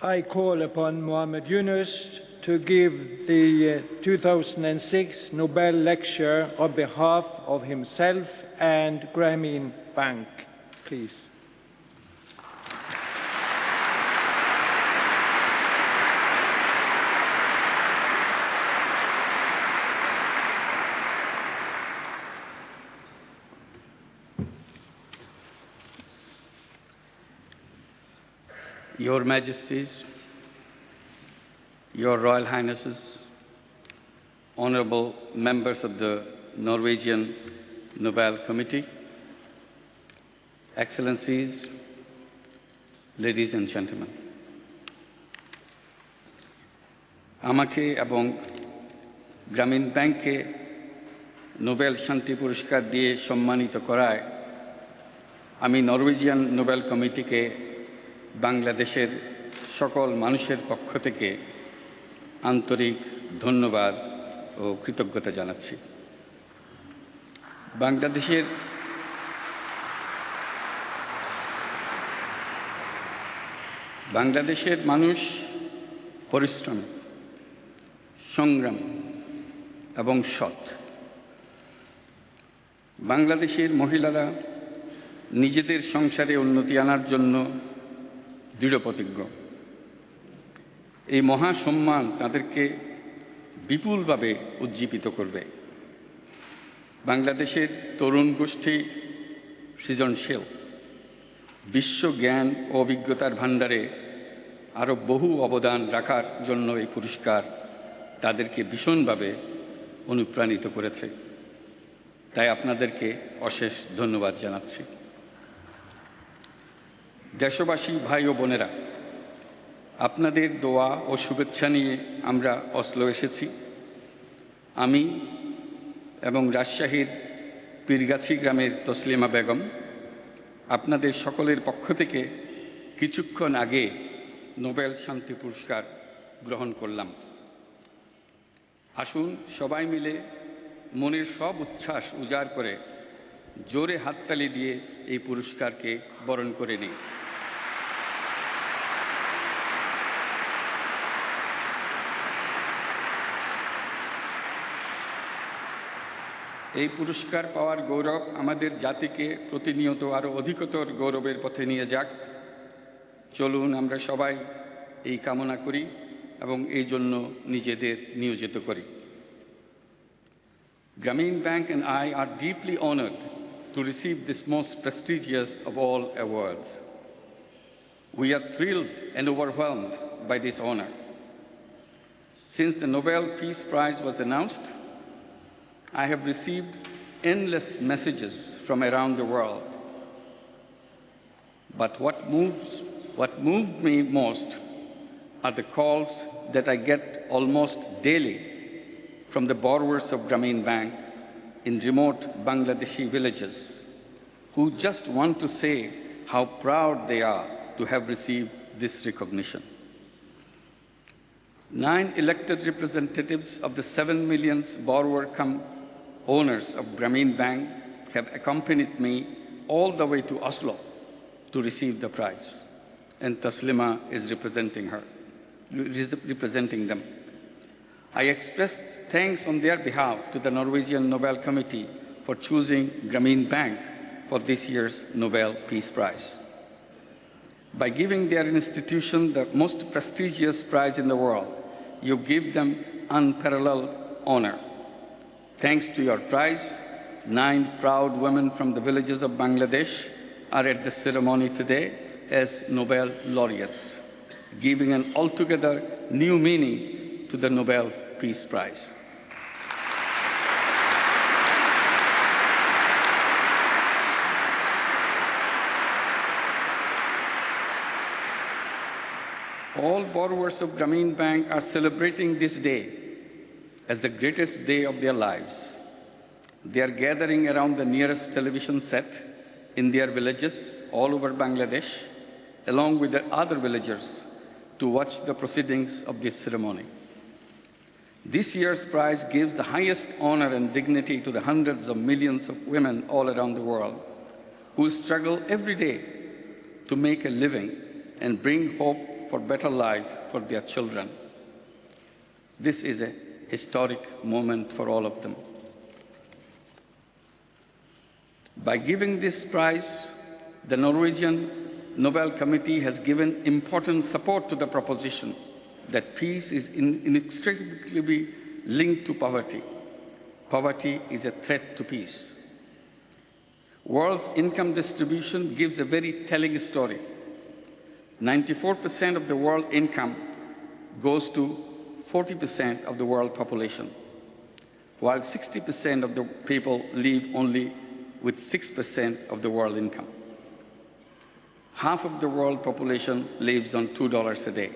I call upon Mohamed Yunus to give the 2006 Nobel lecture on behalf of himself and Grameen Bank, please. Your Majesties, Your Royal Highnesses, honorable members of the Norwegian Nobel Committee, Excellencies, ladies and gentlemen, আমাকে এবং গ্রামীণ ব্যাংকে Nobel শান্তি পুরস্কার দিয়ে সম্মানিত করায় আমি নরওয়েজিয়ান নোবেল কমিটিকে বাংলাদেশের সকল মানুষের পক্ষ থেকে আন্তরিক ধন্যবাদ ও কৃতজ্ঞতা জানাচ্ছি। বাংলাদেশের মানুষ পরিশ্রম, সংগ্রাম এবং সৎ। বাংলাদেশের মহিলারা নিজেদের সংসারে উন্নতি আনার জন্য দৃঢ়প্রতিজ্ঞ। এই মহা সম্মান তাদেরকে বিপুলভাবে উজ্জীবিত করবে। বাংলাদেশের তরুণ গোষ্ঠী সৃজনশীল, বিশ্ব জ্ঞান ও অভিজ্ঞতার ভাণ্ডারে আরও বহু অবদান রাখার জন্য এই পুরস্কার তাদেরকে ভীষণভাবে অনুপ্রাণিত করেছে। তাই আপনাদেরকে অশেষ ধন্যবাদ জানাচ্ছি। দেশবাসী ভাই ও বোনেরা, আপনাদের দোয়া ও শুভেচ্ছা নিয়ে আমরা অসলো এসেছি। আমি এবং রাজশাহীর পীরগাছি গ্রামের তসলিমা বেগম আপনাদের সকলের পক্ষ থেকে কিছুক্ষণ আগে নোবেল শান্তি পুরস্কার গ্রহণ করলাম। আসুন সবাই মিলে মনের সব উচ্ছ্বাস উজাড় করে জোরে হাততালি দিয়ে এই পুরস্কারকে বরণ করে নিই। এই পুরস্কার পাওয়ার গৌরব আমাদের জাতিকে প্রতিনিয়ত আরও অধিকতর গৌরবের পথে নিয়ে যাক। চলুন আমরা সবাই এই কামনা করি এবং এই জন্য নিজেদের নিয়োজিত করি। Grameen Bank and I are deeply honored to receive this most prestigious of all awards. We are thrilled and overwhelmed by this honor. Since the Nobel Peace Prize was announced, I have received endless messages from around the world. But what moved me most are the calls that I get almost daily from the borrowers of Grameen Bank in remote Bangladeshi villages who just want to say how proud they are to have received this recognition. 9 elected representatives of the 7 million owners of Grameen Bank have accompanied me all the way to Oslo to receive the prize, and Taslima is representing them. I express thanks on their behalf to the Norwegian Nobel Committee for choosing Grameen Bank for this year's Nobel Peace Prize. By giving their institution the most prestigious prize in the world, you give them unparalleled honor. Thanks to your prize, 9 proud women from the villages of Bangladesh are at the ceremony today as Nobel laureates, giving an altogether new meaning to the Nobel Peace Prize. All borrowers of Grameen Bank are celebrating this day as the greatest day of their lives. They are gathering around the nearest television set in their villages all over Bangladesh, along with the other villagers, to watch the proceedings of this ceremony. This year's prize gives the highest honor and dignity to the hundreds of millions of women all around the world who struggle every day to make a living and bring hope for better life for their children. This is a historic moment for all of them. By giving this prize, the Norwegian Nobel Committee has given important support to the proposition that peace is inextricably linked to poverty. Poverty is a threat to peace. World income distribution gives a very telling story. 94% of the world income goes to 40% of the world population, while 60% of the people live only with 6% of the world income. Half of the world population lives on $2 a day.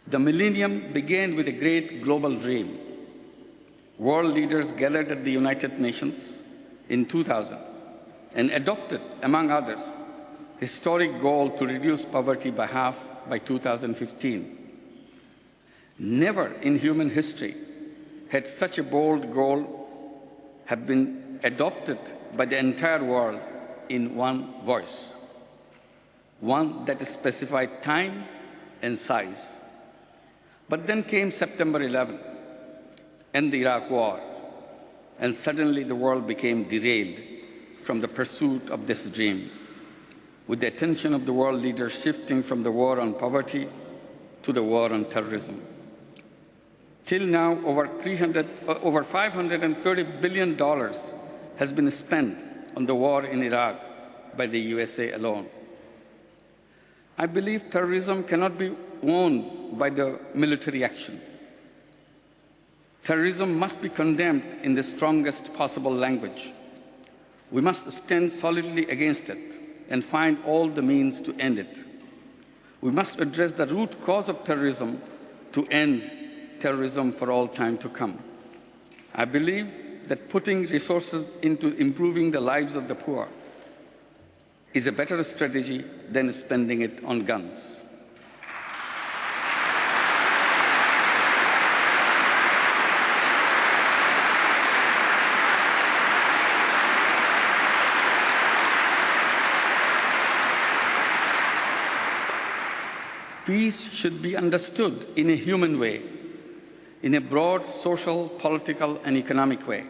The millennium began with a great global dream. World leaders gathered at the United Nations in 2000 and adopted, among others, historic goal to reduce poverty by half by 2015. Never in human history had such a bold goal have been adopted by the entire world in one voice, one that specified time and size. But then came September 11 and the Iraq War, and suddenly the world became derailed from the pursuit of this dream, with the attention of the world leaders shifting from the war on poverty to the war on terrorism. Till now, over $530 billion has been spent on the war in Iraq by the USA alone. I believe terrorism cannot be won by the military action. Terrorism must be condemned in the strongest possible language. We must stand solidly against it and find all the means to end it. We must address the root cause of terrorism to end terrorism for all time to come. I believe that putting resources into improving the lives of the poor is a better strategy than spending it on guns. Peace should be understood in a human way, in a broad social, political, and economic way.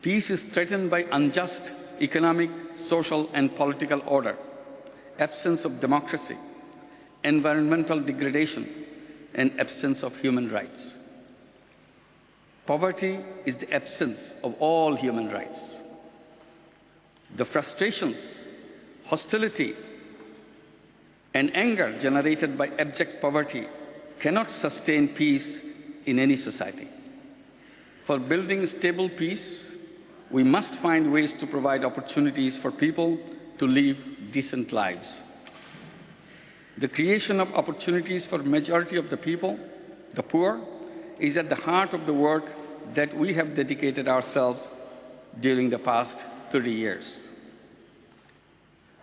Peace is threatened by unjust economic, social, and political order, absence of democracy, environmental degradation, and absence of human rights. Poverty is the absence of all human rights. The frustrations, hostility, and anger generated by abject poverty cannot sustain peace in any society. For building stable peace, we must find ways to provide opportunities for people to live decent lives. The creation of opportunities for the majority of the people, the poor, is at the heart of the work that we have dedicated ourselves during the past 30 years.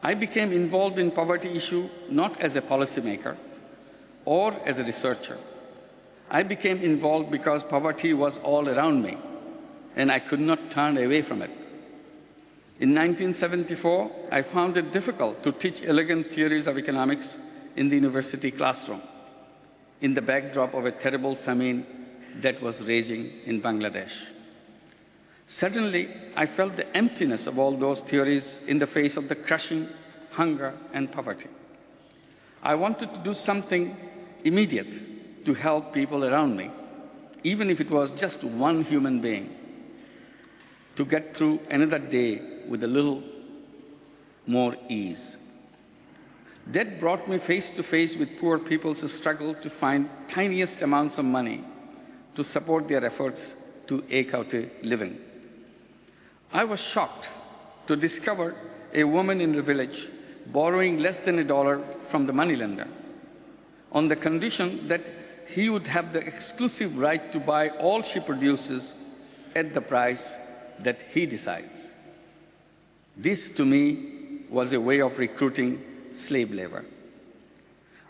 I became involved in poverty issue not as a policymaker or as a researcher. I became involved because poverty was all around me, and I could not turn away from it. In 1974, I found it difficult to teach elegant theories of economics in the university classroom, in the backdrop of a terrible famine that was raging in Bangladesh. Suddenly, I felt the emptiness of all those theories in the face of the crushing hunger and poverty. I wanted to do something immediate to help people around me, even if it was just one human being, to get through another day with a little more ease. That brought me face to face with poor people's struggle to find tiniest amounts of money to support their efforts to eke out a living. I was shocked to discover a woman in the village borrowing less than $1 from the moneylender on the condition that he would have the exclusive right to buy all she produces at the price that he decides. This, to me, was a way of recruiting slave labor.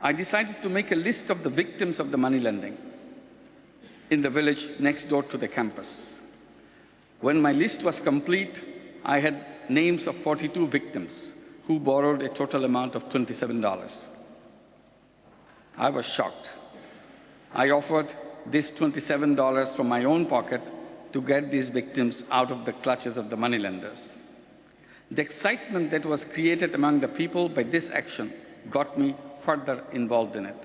I decided to make a list of the victims of the money lending in the village next door to the campus. When my list was complete, I had names of 42 victims who borrowed a total amount of $27. I was shocked. I offered this $27 from my own pocket to get these victims out of the clutches of the moneylenders. The excitement that was created among the people by this action got me further involved in it.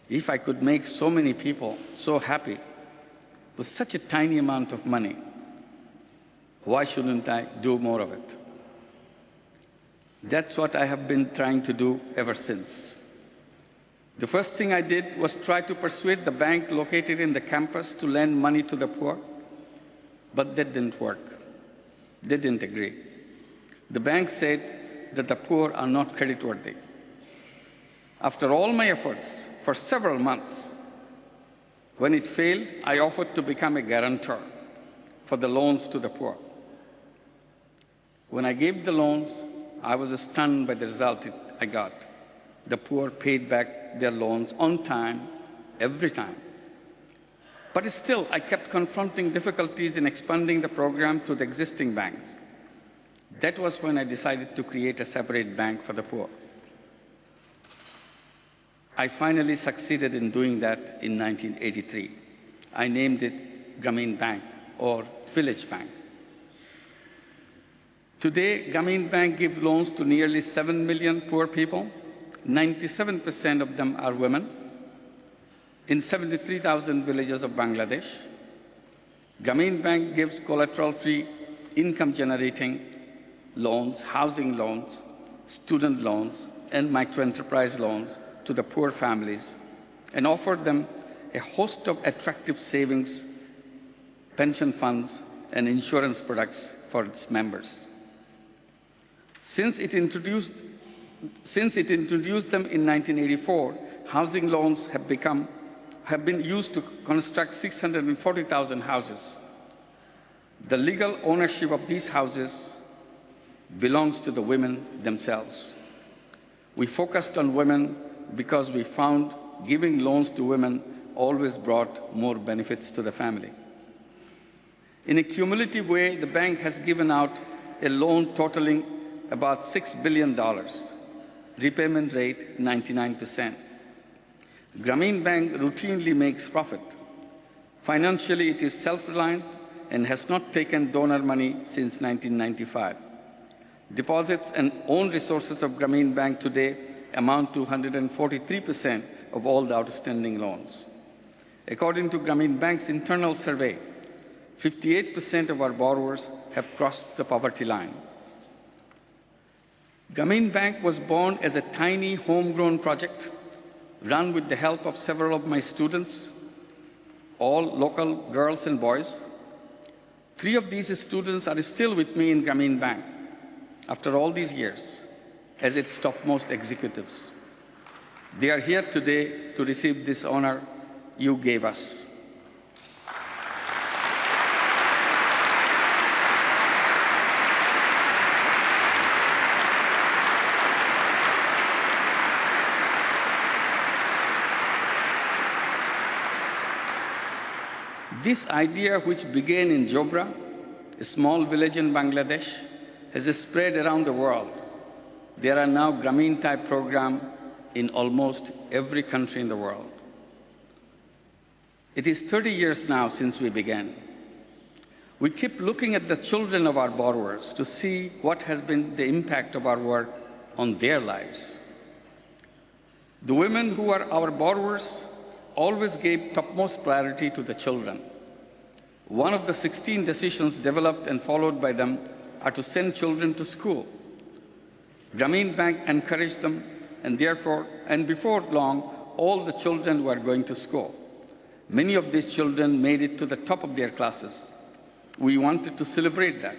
If I could make so many people so happy with such a tiny amount of money, why shouldn't I do more of it? That's what I have been trying to do ever since. The first thing I did was try to persuade the bank located in the campus to lend money to the poor, but that didn't work. They didn't agree. The bank said that the poor are not creditworthy. After all my efforts for several months, when it failed, I offered to become a guarantor for the loans to the poor. When I gave the loans, I was stunned by the result I got. The poor paid back their loans on time, every time. But still, I kept confronting difficulties in expanding the program to the existing banks. That was when I decided to create a separate bank for the poor. I finally succeeded in doing that in 1983. I named it Grameen Bank, or Village Bank. Today, Grameen Bank gives loans to nearly 7 million poor people. 97% of them are women in 73,000 villages of Bangladesh. Grameen Bank gives collateral-free, income-generating loans, housing loans, student loans, and microenterprise loans to the poor families and offer them a host of attractive savings, pension funds, and insurance products for its members. Since it introduced them in 1984, housing loans have been used to construct 640,000 houses. The legal ownership of these houses belongs to the women themselves. We focused on women because we found giving loans to women always brought more benefits to the family. In a cumulative way, the bank has given out a loan totaling about $6 billion, repayment rate 99%. Grameen Bank routinely makes profit. Financially, it is self-reliant and has not taken donor money since 1995. Deposits and own resources of Grameen Bank today amount to 143% of all the outstanding loans. According to Grameen Bank's internal survey, 58% of our borrowers have crossed the poverty line. Grameen Bank was born as a tiny homegrown project run with the help of several of my students, all local girls and boys. 3 of these students are still with me in Grameen Bank after all these years as its topmost executives. They are here today to receive this honor you gave us. This idea, which began in Jobra, a small village in Bangladesh, has spread around the world. There are now Grameen-type programs in almost every country in the world. It is 30 years now since we began. We keep looking at the children of our borrowers to see what has been the impact of our work on their lives. The women who are our borrowers always gave topmost priority to the children. One of the 16 decisions developed and followed by them are to send children to school. Grameen Bank encouraged them, and before long, all the children were going to school. Many of these children made it to the top of their classes. We wanted to celebrate that,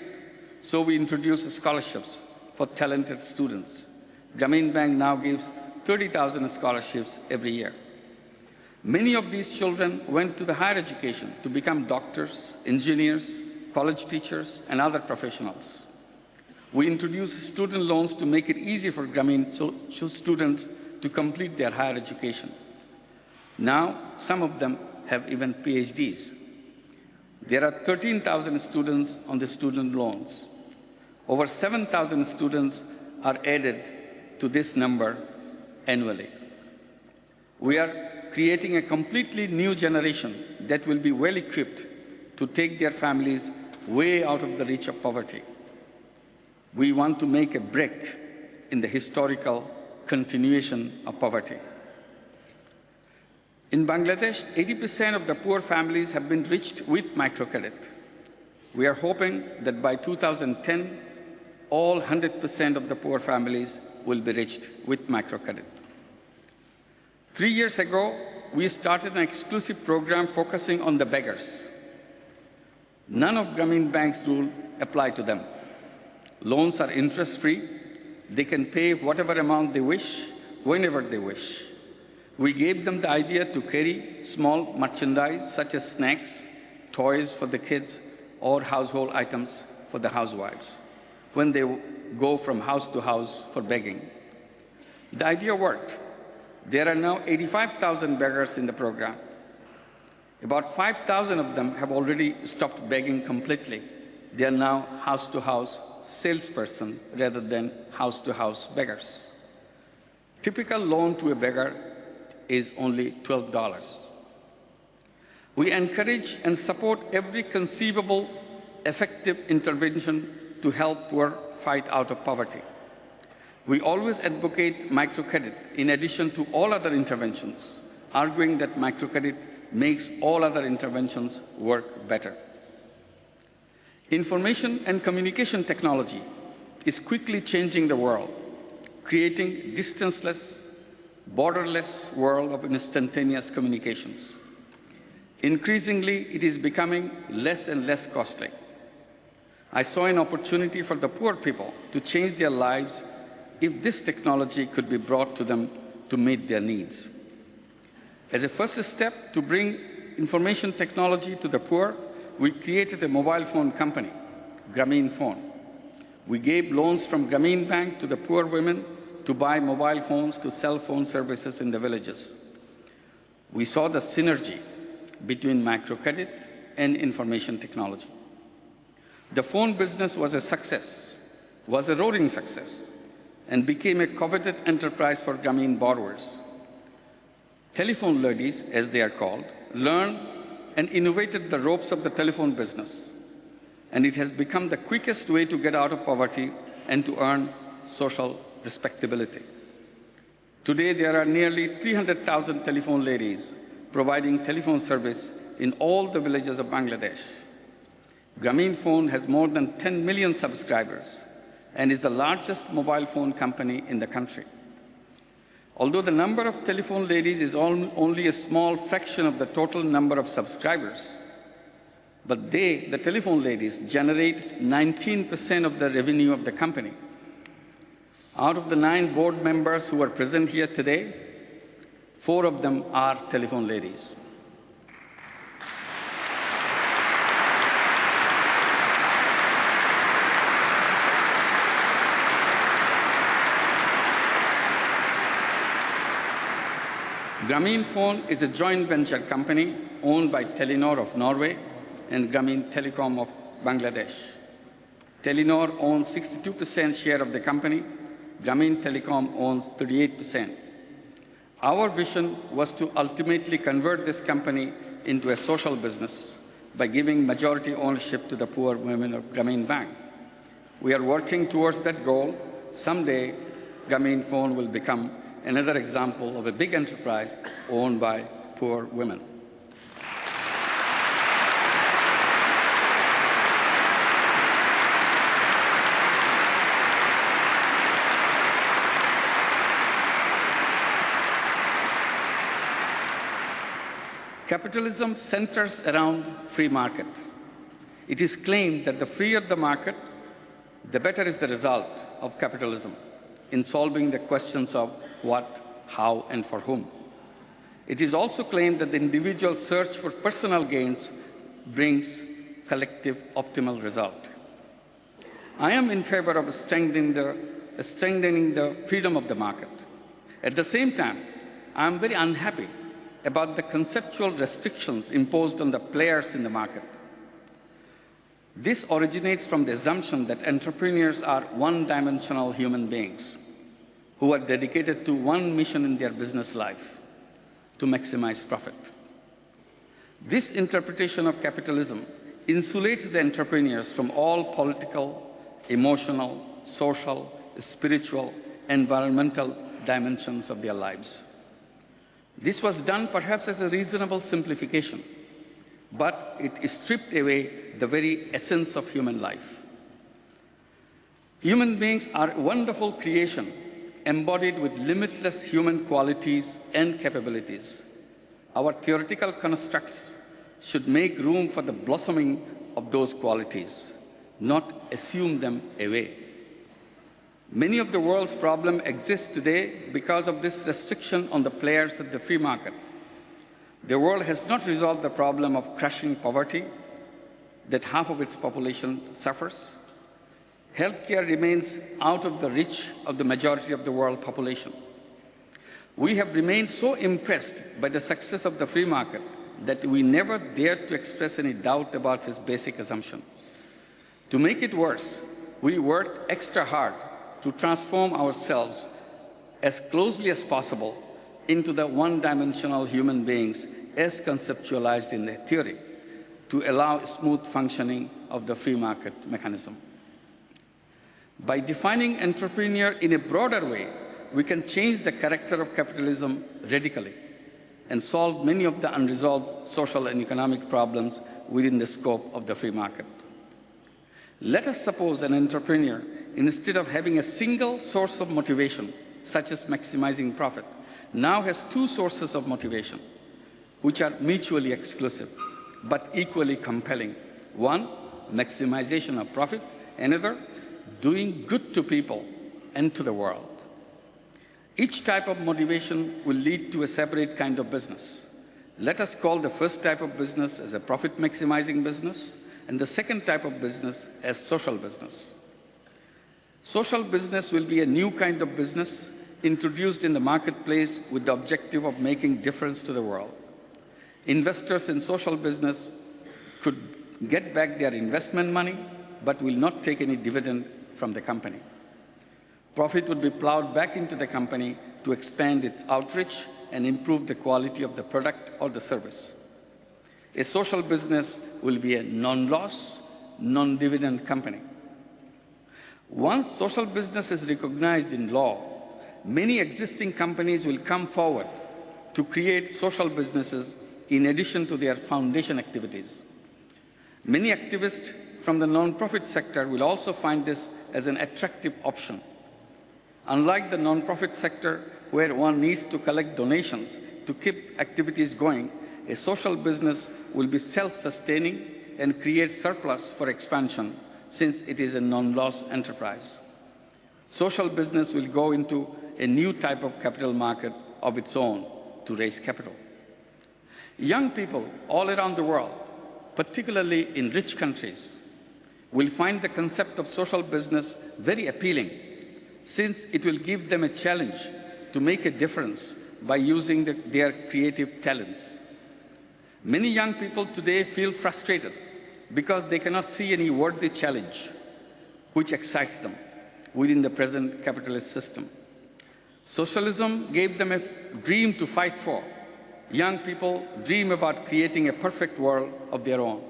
so we introduced scholarships for talented students. Grameen Bank now gives 30,000 scholarships every year. Many of these children went to the higher education to become doctors, engineers, college teachers, and other professionals. We introduced student loans to make it easy for Grameen students to complete their higher education. Now, some of them have even PhDs. There are 13,000 students on the student loans. Over 7,000 students are added to this number annually. We are creating a completely new generation that will be well equipped to take their families way out of the reach of poverty. We want to make a break in the historical continuation of poverty. In Bangladesh, 80% of the poor families have been reached with microcredit. We are hoping that by 2010, all 100% of the poor families will be reached with microcredit. 3 years ago, we started an exclusive program focusing on the beggars. None of Grameen Bank's rules apply to them. Loans are interest-free. They can pay whatever amount they wish, whenever they wish. We gave them the idea to carry small merchandise such as snacks, toys for the kids, or household items for the housewives when they go from house to house for begging. The idea worked. There are now 85,000 beggars in the program. About 5,000 of them have already stopped begging completely. They are now house-to-house salesperson rather than house-to-house beggars. Typical loan to a beggar is only $12. We encourage and support every conceivable effective intervention to help poor fight out of poverty. We always advocate microcredit in addition to all other interventions, arguing that microcredit makes all other interventions work better. Information and communication technology is quickly changing the world, creating distanceless, borderless world of instantaneous communications. Increasingly, it is becoming less and less costly. I saw an opportunity for the poor people to change their lives if this technology could be brought to them to meet their needs. As a first step to bring information technology to the poor, we created a mobile phone company, Grameen Phone. We gave loans from Grameen Bank to the poor women to buy mobile phones to cell phone services in the villages. We saw the synergy between microcredit and information technology. The phone business was a success, was a roaring success, and became a coveted enterprise for Grameen borrowers. Telephone ladies, as they are called, learned and innovated the ropes of the telephone business, and it has become the quickest way to get out of poverty and to earn social respectability. Today, there are nearly 300,000 telephone ladies providing telephone service in all the villages of Bangladesh. Grameen Phone has more than 10 million subscribers and is the largest mobile phone company in the country. Although the number of telephone ladies is only a small fraction of the total number of subscribers, but the telephone ladies, generate 19% of the revenue of the company. Out of the 9 board members who are present here today, 4 of them are telephone ladies. Grameen Phone is a joint venture company owned by Telenor of Norway and Grameen Telecom of Bangladesh. Telenor owns 62% share of the company. Grameen Telecom owns 38%. Our vision was to ultimately convert this company into a social business by giving majority ownership to the poor women of Grameen Bank. We are working towards that goal. Someday, Grameen Phone will become another example of a big enterprise owned by poor women. Capitalism centers around free market. It is claimed that the freer the market, the better is the result of capitalism in solving the questions of what, how, and for whom. It is also claimed that the individual search for personal gains brings collective optimal result. I am in favor of strengthening the freedom of the market. At the same time, I am very unhappy about the conceptual restrictions imposed on the players in the market. This originates from the assumption that entrepreneurs are one-dimensional human beings who are dedicated to one mission in their business life. to maximize profit. This interpretation of capitalism insulates the entrepreneurs from all political, emotional, social, spiritual, environmental dimensions of their lives. This was done perhaps as a reasonable simplification, but it stripped away the very essence of human life. Human beings are a wonderful creation, embodied with limitless human qualities and capabilities. Our theoretical constructs should make room for the blossoming of those qualities, not assume them away. Many of the world's problems exist today because of this restriction on the players of the free market. The world has not resolved the problem of crushing poverty that half of its population suffers. Healthcare remains out of the reach of the majority of the world population. We have remained so impressed by the success of the free market that we never dared to express any doubt about its basic assumption. To make it worse, we worked extra hard to transform ourselves as closely as possible into the one-dimensional human beings as conceptualized in the theory to allow smooth functioning of the free market mechanism. By defining entrepreneur in a broader way, we can change the character of capitalism radically and solve many of the unresolved social and economic problems within the scope of the free market. Let us suppose an entrepreneur, instead of having a single source of motivation, such as maximizing profit, now has two sources of motivation, which are mutually exclusive, but equally compelling. One, maximization of profit. Another, doing good to people and to the world. Each type of motivation will lead to a separate kind of business. Let us call the first type of business as a profit-maximizing business, and the second type of business as social business. Social business will be a new kind of business introduced in the marketplace with the objective of making difference to the world. Investors in social business could get back their investment money, but will not take any dividend from the company. Profit would be plowed back into the company to expand its outreach and improve the quality of the product or the service. A social business will be a non-loss, non-dividend company. Once social business is recognized in law, many existing companies will come forward to create social businesses in addition to their foundation activities. Many activists from the non-profit sector will also find this as an attractive option. Unlike the non-profit sector, where one needs to collect donations to keep activities going, a social business will be self-sustaining and create surplus for expansion since it is a non-loss enterprise. Social business will go into a new type of capital market of its own to raise capital. Young people all around the world, particularly in rich countries, will find the concept of social business very appealing, since it will give them a challenge to make a difference by using their creative talents. Many young people today feel frustrated because they cannot see any worthy challenge which excites them within the present capitalist system. Socialism gave them a dream to fight for. Young people dream about creating a perfect world of their own.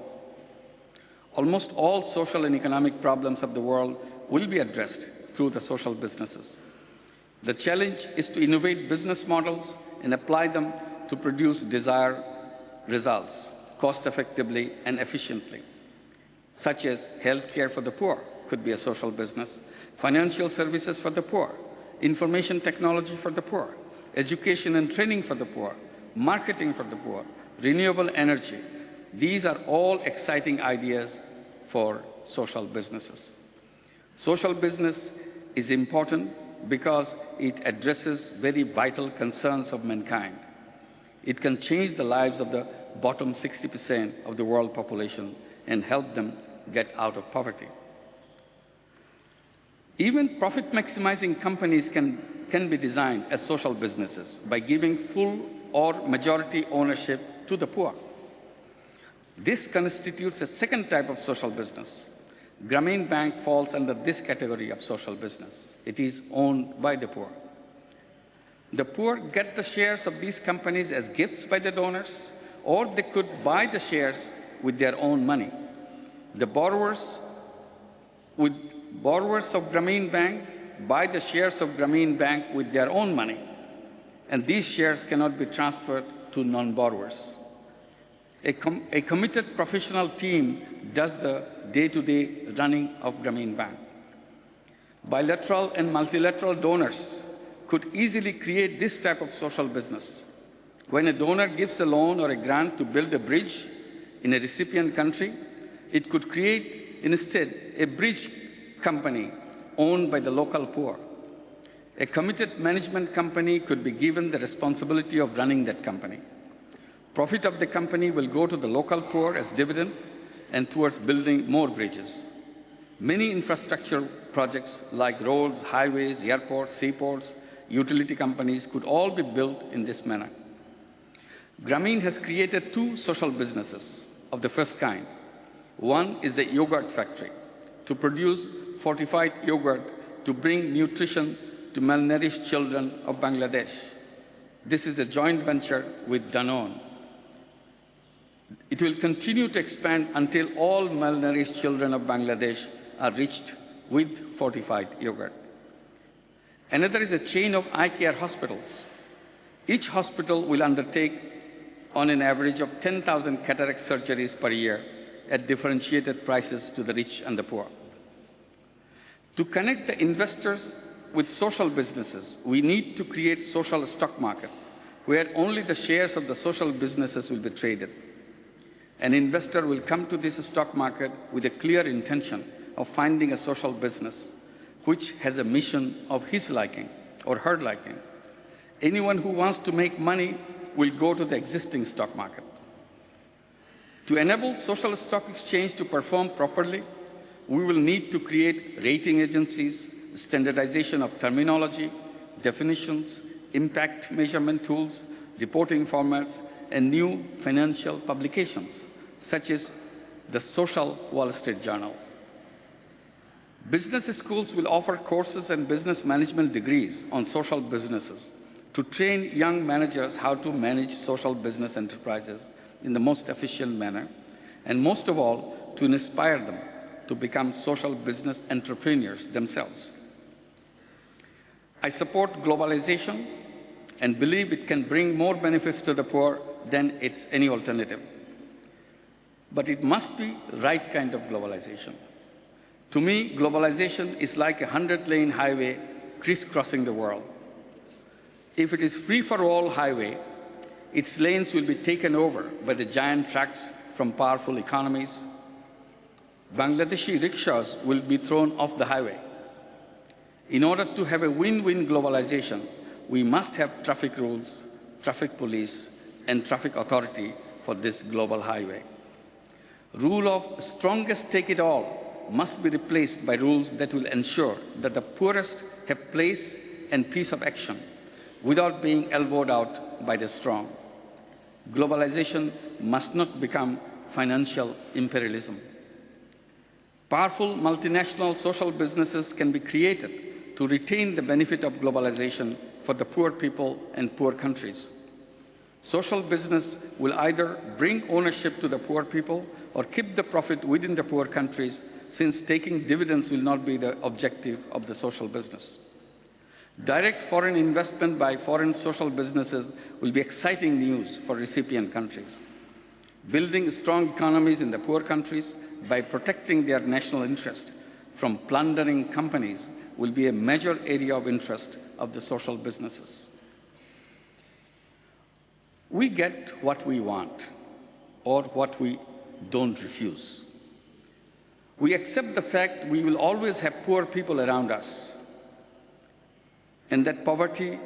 Almost all social and economic problems of the world will be addressed through the social businesses. The challenge is to innovate business models and apply them to produce desired results cost-effectively and efficiently, such as healthcare for the poor could be a social business, financial services for the poor, information technology for the poor, education and training for the poor, marketing for the poor, renewable energy. These are all exciting ideas for social businesses. Social business is important because it addresses very vital concerns of mankind. It can change the lives of the bottom 60% of the world population and help them get out of poverty. Even profit-maximizing companies can be designed as social businesses by giving full or majority ownership to the poor. This constitutes a second type of social business. Grameen Bank falls under this category of social business. It is owned by the poor. The poor get the shares of these companies as gifts by the donors, or they could buy the shares with their own money. The borrowers of Grameen Bank buy the shares of Grameen Bank with their own money, and these shares cannot be transferred to non-borrowers. A committed professional team does the day-to-day running of Grameen Bank. Bilateral and multilateral donors could easily create this type of social business. When a donor gives a loan or a grant to build a bridge in a recipient country, it could create instead a bridge company owned by the local poor. A committed management company could be given the responsibility of running that company. Profit of the company will go to the local poor as dividend and towards building more bridges. Many infrastructure projects like roads, highways, airports, seaports, utility companies could all be built in this manner. Grameen has created two social businesses of the first kind. One is the yogurt factory to produce fortified yogurt to bring nutrition to malnourished children of Bangladesh. This is a joint venture with Danone. It will continue to expand until all malnourished children of Bangladesh are reached with fortified yogurt. Another is a chain of eye care hospitals. Each hospital will undertake on an average of 10,000 cataract surgeries per year at differentiated prices to the rich and the poor. To connect the investors with social businesses, we need to create social stock market where only the shares of the social businesses will be traded. An investor will come to this stock market with a clear intention of finding a social business which has a mission of his liking or her liking. Anyone who wants to make money will go to the existing stock market. To enable social stock exchange to perform properly, we will need to create rating agencies, standardization of terminology, definitions, impact measurement tools, reporting formats, and new financial publications, such as the Social Wall Street Journal. Business schools will offer courses and business management degrees on social businesses to train young managers how to manage social business enterprises in the most efficient manner, and most of all, to inspire them to become social business entrepreneurs themselves. I support globalization and believe it can bring more benefits to the poor than its any alternative. But it must be the right kind of globalization. To me, globalization is like a 100-lane highway crisscrossing the world. If it is free-for-all highway, its lanes will be taken over by the giant trucks from powerful economies. Bangladeshi rickshaws will be thrown off the highway. In order to have a win-win globalization, we must have traffic rules, traffic police, and traffic authority for this global highway. Rule of strongest take it all must be replaced by rules that will ensure that the poorest have place and piece of action without being elbowed out by the strong. Globalization must not become financial imperialism. Powerful multinational social businesses can be created to retain the benefit of globalization for the poor people and poor countries. Social business will either bring ownership to the poor people or keep the profit within the poor countries, since taking dividends will not be the objective of the social business. Direct foreign investment by foreign social businesses will be exciting news for recipient countries. Building strong economies in the poor countries by protecting their national interest from plundering companies will be a major area of interest of the social businesses. We get what we want or what we don't refuse. We accept the fact we will always have poor people around us and that poverty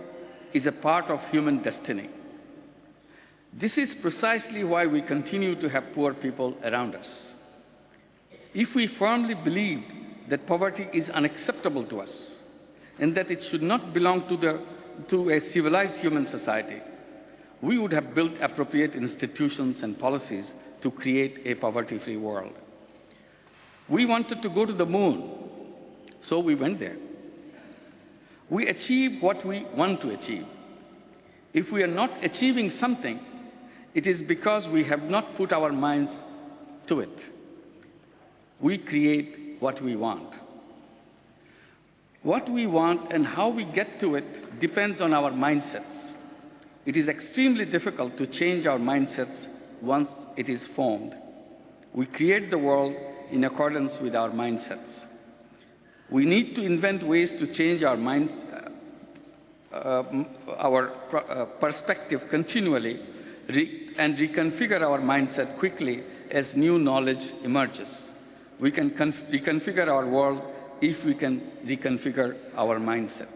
is a part of human destiny. This is precisely why we continue to have poor people around us. If we firmly believed that poverty is unacceptable to us and that it should not belong to a civilized human society, we would have built appropriate institutions and policies to create a poverty-free world. We wanted to go to the moon, so we went there. We achieve what we want to achieve, If we are not achieving something, it is because we have not put our minds to it. We create what we want. What we want and how we get to it depends on our mindsets. It is extremely difficult to change our mindsets once it is formed. We create the world in accordance with our mindsets. We need to invent ways to change our minds, perspective continually and reconfigure our mindset quickly as new knowledge emerges. We can reconfigure our world if we can reconfigure our mindset.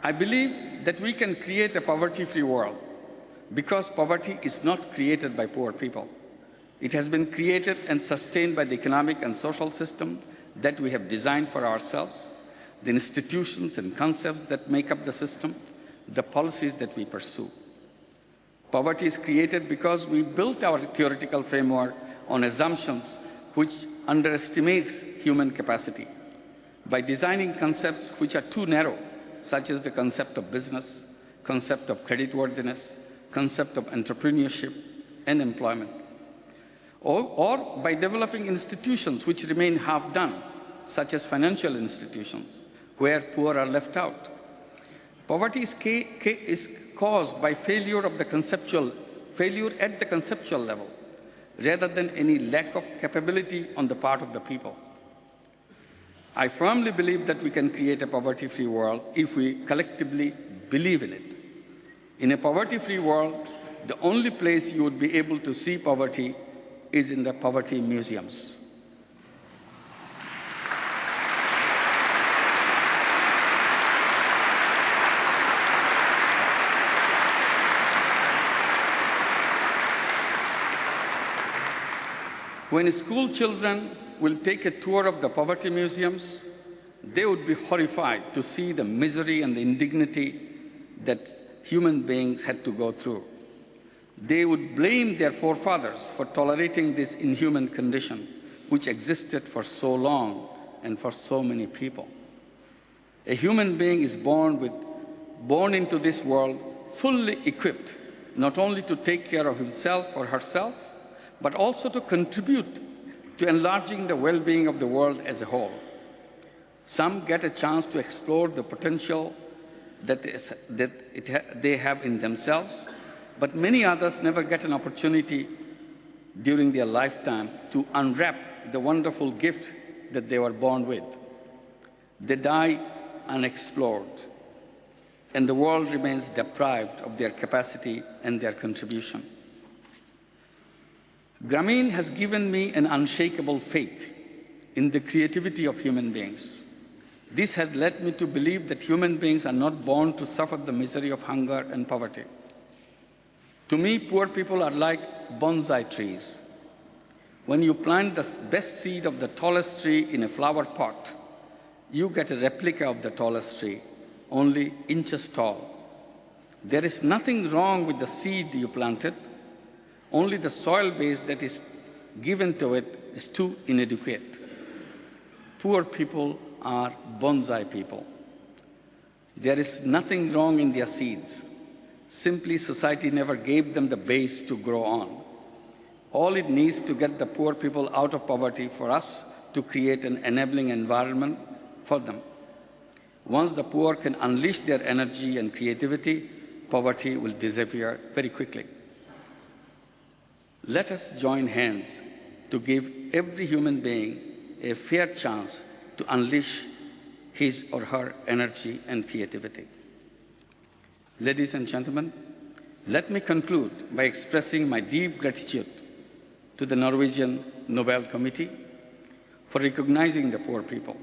I believe that we can create a poverty-free world because poverty is not created by poor people. It has been created and sustained by the economic and social system that we have designed for ourselves, the institutions and concepts that make up the system, the policies that we pursue. Poverty is created because we built our theoretical framework on assumptions which underestimates human capacity. By designing concepts which are too narrow, such as the concept of business, concept of creditworthiness, concept of entrepreneurship and employment. Or by developing institutions which remain half done, such as financial institutions, where poor are left out. Poverty is caused by failure at the conceptual level, rather than any lack of capability on the part of the people. I firmly believe that we can create a poverty-free world if we collectively believe in it. In a poverty-free world, the only place you would be able to see poverty is in the poverty museums. When school children will take a tour of the poverty museums, they would be horrified to see the misery and the indignity that human beings had to go through. They would blame their forefathers for tolerating this inhuman condition, which existed for so long and for so many people. A human being is born into this world fully equipped, not only to take care of himself or herself, but also to contribute to enlarging the well-being of the world as a whole. Some get a chance to explore the potential that they have in themselves, but many others never get an opportunity during their lifetime to unwrap the wonderful gift that they were born with. They die unexplored, and the world remains deprived of their capacity and their contribution. Grameen has given me an unshakable faith in the creativity of human beings. This has led me to believe that human beings are not born to suffer the misery of hunger and poverty. To me, poor people are like bonsai trees. When you plant the best seed of the tallest tree in a flower pot, you get a replica of the tallest tree, only inches tall. There is nothing wrong with the seed you planted. Only the soil base that is given to it is too inadequate. Poor people are bonsai people. There is nothing wrong in their seeds. Simply, society never gave them the base to grow on. All it needs to get the poor people out of poverty for us to create an enabling environment for them. Once the poor can unleash their energy and creativity, poverty will disappear very quickly. Let us join hands to give every human being a fair chance to unleash his or her energy and creativity. Ladies and gentlemen, let me conclude by expressing my deep gratitude to the Norwegian Nobel Committee for recognizing the poor people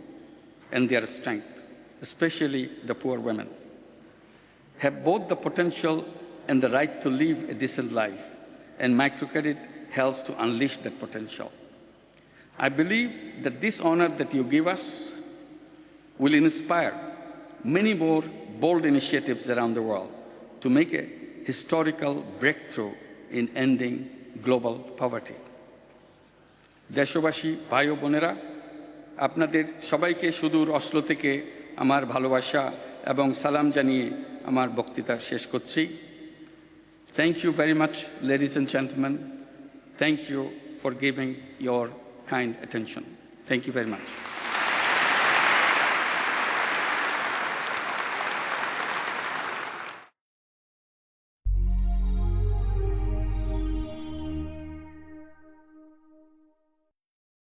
and their strength, especially the poor women, have both the potential and the right to live a decent life, and microcredit helps to unleash that potential. I believe that this honor that you give us will inspire many more bold initiatives around the world to make a historical breakthrough in ending global poverty. দেশবাসী ভাই ও বোনেরা, আপনাদের সবাইকে সুদূর Oslo থেকে আমার ভালোবাসা এবং সালাম জানিয়ে আমার বক্তৃতা শেষ করছি। Thank you very much, ladies and gentlemen. Thank you for giving your kind attention. Thank you very much.